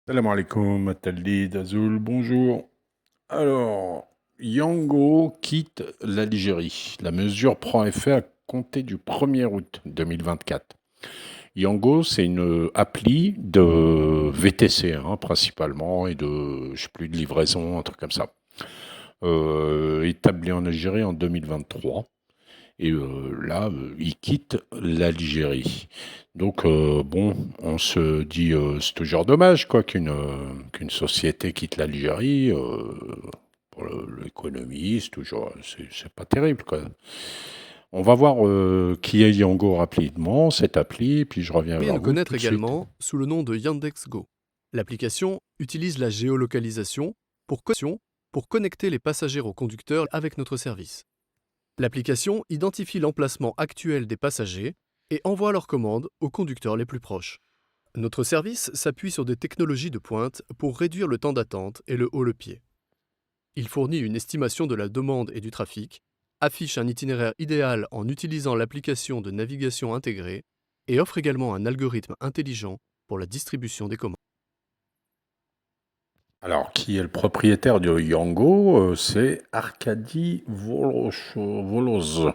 Salam alaikum, Atali Dazoul, bonjour. Alors, Yango quitte l'Algérie. La mesure prend effet à compter du 1er août 2024. Yango, c'est une appli de VTC, principalement, et de, je sais plus, de livraison, un truc comme ça. Établie en Algérie en 2023. Et là, il quitte l'Algérie. Donc, bon, on se dit, c'est toujours dommage, quoi, qu'une société quitte l'Algérie. Pour l'économie, c'est pas terrible, quoi. On va voir qui est Yango rapidement, cette appli, puis je reviens Bien vers le vous connaître tout de suite. également sous le nom de Yandex Go. L'application utilise la géolocalisation pour connecter les passagers aux conducteurs avec notre service. L'application identifie l'emplacement actuel des passagers et envoie leurs commandes aux conducteurs les plus proches. Notre service s'appuie sur des technologies de pointe pour réduire le temps d'attente et le haut-le-pied. Il fournit une estimation de la demande et du trafic, affiche un itinéraire idéal en utilisant l'application de navigation intégrée et offre également un algorithme intelligent pour la distribution des commandes. Alors, qui est le propriétaire de Yango? C'est Arkady Voloz.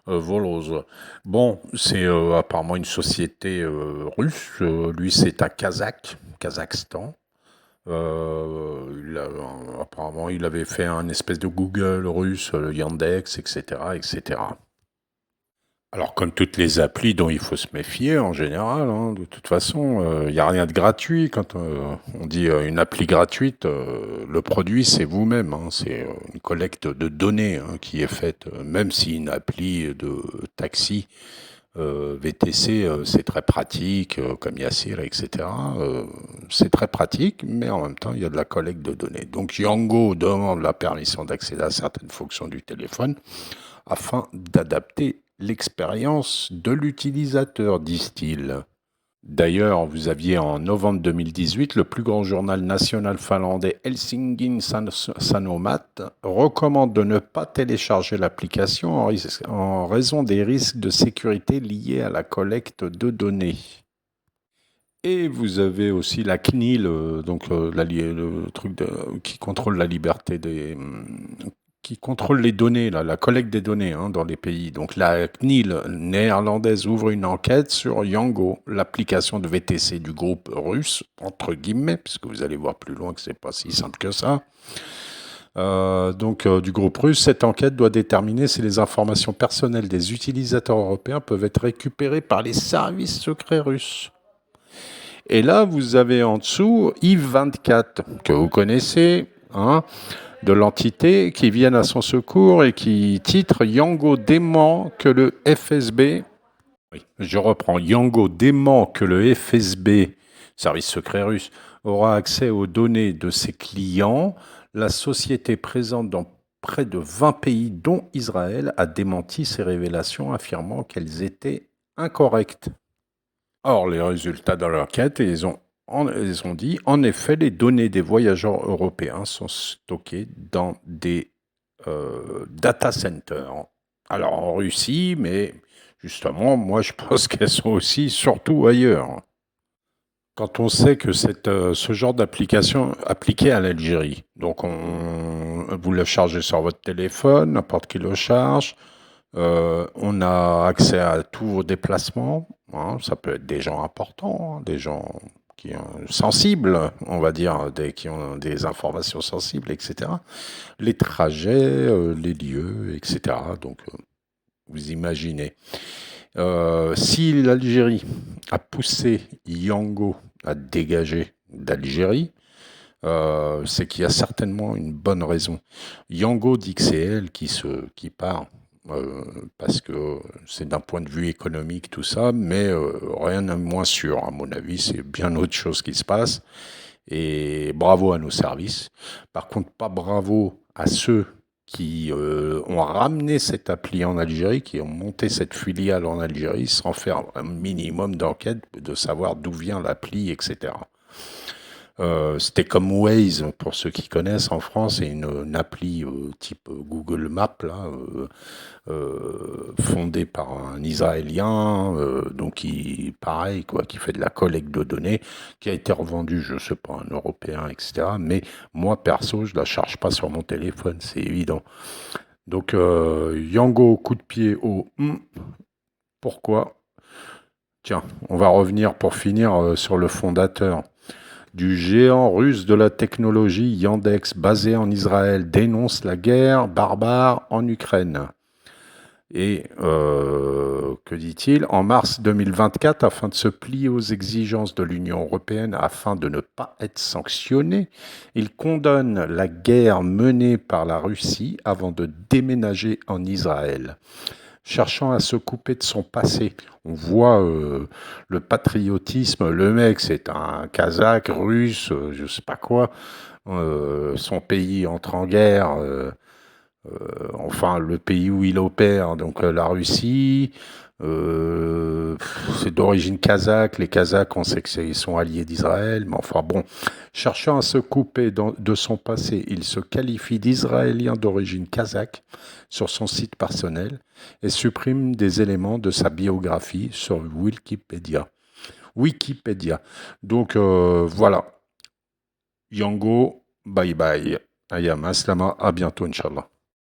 Voloz. Bon, c'est apparemment une société russe. Lui, c'est à Kazakhstan. Apparemment, il avait fait un espèce de Google russe, Yandex, etc., etc. Alors, comme toutes les applis dont il faut se méfier en général, de toute façon, il n'y a rien de gratuit. Quand on dit une appli gratuite, le produit, c'est vous-même. C'est une collecte de données qui est faite, même si une appli de taxi VTC, c'est très pratique, comme Yassir, etc. C'est très pratique, mais en même temps, il y a de la collecte de données. Donc, Yango demande la permission d'accéder à certaines fonctions du téléphone afin d'adapter l'expérience de l'utilisateur, disent-ils. D'ailleurs, vous aviez en novembre 2018 le plus grand journal national finlandais Helsingin Sanomat recommande de ne pas télécharger l'application en raison des risques de sécurité liés à la collecte de données. Et vous avez aussi la CNIL, donc le truc qui contrôle la liberté qui contrôle les données, la collecte des données dans les pays. Donc la CNIL néerlandaise ouvre une enquête sur Yango, l'application de VTC du groupe russe, entre guillemets, puisque vous allez voir plus loin que c'est pas si simple que ça. Du groupe russe, cette enquête doit déterminer si les informations personnelles des utilisateurs européens peuvent être récupérées par les services secrets russes. Et là, vous avez en dessous Yves24, que vous connaissez, de l'entité, qui viennent à son secours et qui titre Yango dément que le FSB, oui, je reprends, Yango dément que le FSB, service secret russe, aura accès aux données de ses clients. La société présente dans près de 20 pays, dont Israël, a démenti ces révélations, affirmant qu'elles étaient incorrectes. Or, les résultats de l'enquête, ils ont dit, en effet, les données des voyageurs européens sont stockées dans des data centers. Alors, en Russie, mais justement, moi, je pense qu'elles sont aussi surtout ailleurs. Quand on sait que ce genre d'application appliquée à l'Algérie, donc vous le chargez sur votre téléphone, n'importe qui le charge, on a accès à tous vos déplacements. Ça peut être des gens importants, des gens qui sensibles, on va dire, qui ont des informations sensibles, etc. Les trajets, les lieux, etc. Donc, vous imaginez. Si l'Algérie a poussé Yango à dégager d'Algérie, c'est qu'il y a certainement une bonne raison. Yango dit que c'est elle qui part, parce que c'est d'un point de vue économique tout ça, mais rien n'est moins sûr, à mon avis, c'est bien autre chose qui se passe. Et bravo à nos services. Par contre, pas bravo à ceux qui ont ramené cette appli en Algérie, qui ont monté cette filiale en Algérie sans faire un minimum d'enquête, de savoir d'où vient l'appli, etc. C'était comme Waze, pour ceux qui connaissent en France, c'est une appli type Google Maps, là, fondée par un Israélien, donc pareil, quoi, qui fait de la collecte de données, qui a été revendue, je sais pas, un Européen, etc. Mais moi, perso, je la charge pas sur mon téléphone, c'est évident. Donc, Yango, coup de pied au pourquoi? Tiens, on va revenir pour finir sur le fondateur du géant russe de la technologie. Yandex, basé en Israël, dénonce la guerre barbare en Ukraine. Et que dit-il? En mars 2024, afin de se plier aux exigences de l'Union européenne, afin de ne pas être sanctionné, il condamne la guerre menée par la Russie avant de déménager en Israël, cherchant à se couper de son passé. On voit le patriotisme. Le mec, c'est un Kazakh, russe, je sais pas quoi. Son pays entre en guerre. Enfin, le pays où il opère, donc la Russie. C'est d'origine kazakh. Les Kazakhs, on sait qu'ils sont alliés d'Israël. Mais enfin bon, cherchant à se couper de son passé, il se qualifie d'Israélien d'origine kazakh sur son site personnel et supprime des éléments de sa biographie sur Wikipédia. Wikipédia. Donc voilà. Yango, bye bye. Ayam, Aslama, à bientôt, Inch'Allah.